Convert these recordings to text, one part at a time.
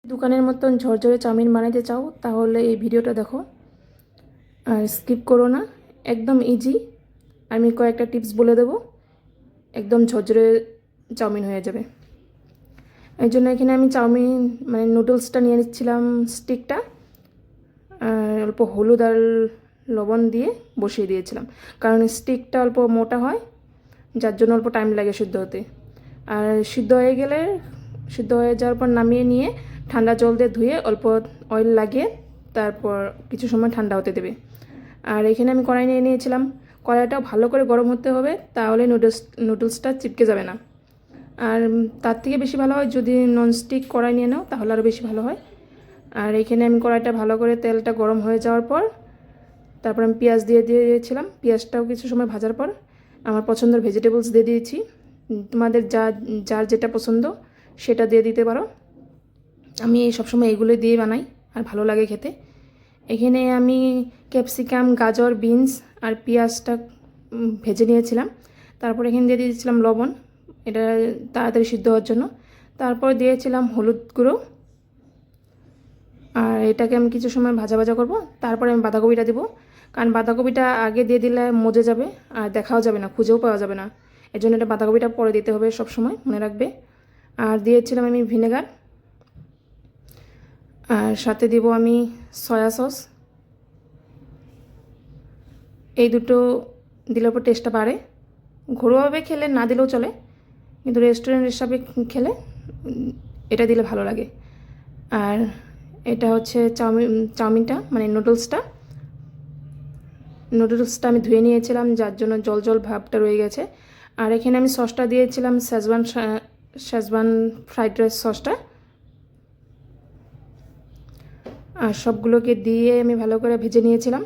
দোকানের মতন ঝরঝরে চাউমিন বানাইতে চাও তাহলে এই ভিডিওটা দেখো আর স্কিপ করো না। একদম ইজি। আমি কয়েকটা টিপস বলে দেবো, একদম ঝরঝরে চাউমিন হয়ে যাবে। এই জন্য এখানে আমি চাউমিন মানে নুডলসটা নিয়ে নিচ্ছিলাম, স্টিকটা, আর অল্প হলুদ আর লবণ দিয়ে বসিয়ে দিয়েছিলাম, কারণ স্টিকটা অল্প মোটা হয়, যার জন্য অল্প টাইম লাগে সিদ্ধ হতে। আর সিদ্ধ হয়ে যাওয়ার পর নামিয়ে নিয়ে ঠান্ডা জল দিয়ে ধুয়ে অল্প অয়েল লাগিয়ে তারপর কিছু সময় ঠান্ডা হতে দেবে। আর এখানে আমি কড়াই নিয়ে নিয়েছিলাম। কড়াইটাও ভালো করে গরম হতে হবে, তাহলে নুডলসটা চিপকে যাবে না। আর তার থেকে বেশি ভালো হয় যদি ননস্টিক কড়াই নিয়ে নাও, তাহলে আরও বেশি ভালো হয়। আর এখানে আমি কড়াইটা ভালো করে তেলটা গরম হয়ে যাওয়ার পর তারপর আমি পেঁয়াজ দিয়ে দিয়েছিলাম। পেঁয়াজটাও কিছু সময় ভাজার পর আমার পছন্দের ভেজিটেবলস দিয়ে দিয়েছি। তোমাদের যার যেটা পছন্দ সেটা দিয়ে দিতে পারো। আমি সবসময় এগুলো দিয়ে বানাই আর ভালো লাগে খেতে। এখানে আমি ক্যাপসিকাম, গাজর, বিনস আর পেঁয়াজটা ভেজে নিয়েছিলাম। তারপর এখানে দিয়ে দিয়েছিলাম লবণ, এটা তাড়াতাড়ি সিদ্ধ হওয়ার জন্য। তারপর দিয়েছিলাম হলুদ গুঁড়ো, আর এটাকে আমি কিছু সময় ভাজা ভাজা করব। তারপরে আমি বাঁধাকপিটা দেবো, কারণ বাঁধাকপিটা আগে দিয়ে দিলে মজে যাবে আর দেখাও যাবে না, খুঁজেও পাওয়া যাবে না। এর জন্য এটা বাঁধাকপিটা পরে দিতে হবে, সব সময় মনে রাখবে। আর দিয়েছিলাম আমি ভিনেগার, আর সাথে দিব আমি সয়া সস। এই দুটো দিলে পর টেস্টটা বাড়ে। ঘরোয়াভাবে খেলে না দিলেও চলে, কিন্তু রেস্টুরেন্ট হিসাবে খেলে এটা দিলে ভালো লাগে। আর এটা হচ্ছে চাউমিনটা মানে নুডলসটা আমি ধুয়ে নিয়েছিলাম, যার জন্য জল জল ভাবটা রয়ে গেছে। আর এখানে আমি সসটা দিয়েছিলাম শেজওয়ান ফ্রাইড রাইস সসটা। আর সবগুলোকে দিয়ে আমি ভালো করে ভেজে নিয়েছিলাম।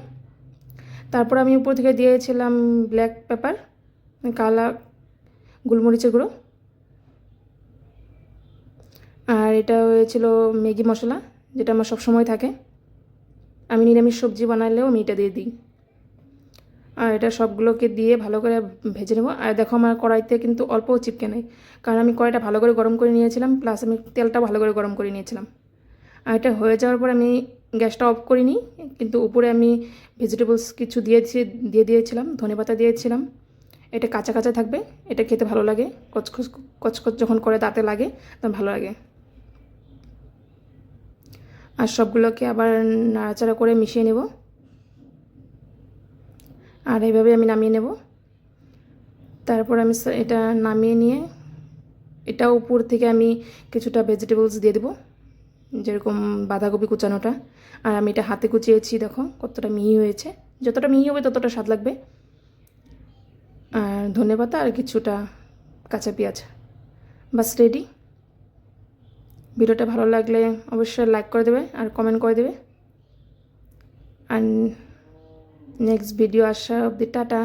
তারপর আমি উপর থেকে দিয়েছিলাম ব্ল্যাক পেপার, কালা গোলমরিচের গুঁড়ো। আর এটা হয়েছিল ম্যাগি মশলা, যেটা আমার সবসময় থাকে। আমি নিরামিষ সবজি বানালেও আমি এটা দিয়ে দিই। আর এটা সবগুলোকে দিয়ে ভালো করে ভেজে নেব। আর দেখো আমার কড়াইতে কিন্তু অল্পও চিপকে নেই, কারণ আমি কড়াইটা ভালো করে গরম করে নিয়েছিলাম, প্লাস আমি তেলটা ভালো করে গরম করে নিয়েছিলাম। আর এটা হয়ে যাওয়ার পর আমি গ্যাসটা অফ করিনি, কিন্তু উপরে আমি ভেজিটেবলস কিছু দিয়ে দিয়েছিলাম, ধনেপাতা দিয়েছিলাম। এটা কাঁচা কাঁচা থাকবে, এটা খেতে ভালো লাগে, কচকচ কচকচ যখন করে দাঁতে লাগে তখন ভালো লাগে। আর সবগুলোকে আবার নাড়াচাড়া করে মিশিয়ে নেব। আর এইভাবে আমি নামিয়ে নেব। তারপর আমি এটা নামিয়ে নিয়ে এটা উপর থেকে আমি কিছুটা ভেজিটেবলস দিয়ে দেবো, যেরকম বাঁধাকপি কুচানোটা। আর আমি এটা হাতে কুচিয়েছি, দেখো কতটা মিহি হয়েছে। যতটা মিহি হবে ততটা স্বাদ লাগবে। আর ধনেপাতা আর কিছুটা কাঁচা পেঁয়াজ, বাস রেডি। ভিডিওটা ভালো লাগলে অবশ্যই লাইক করে দেবে আর কমেন্ট করে দেবে। আর নেক্সট ভিডিও আসা অবধি টাটা।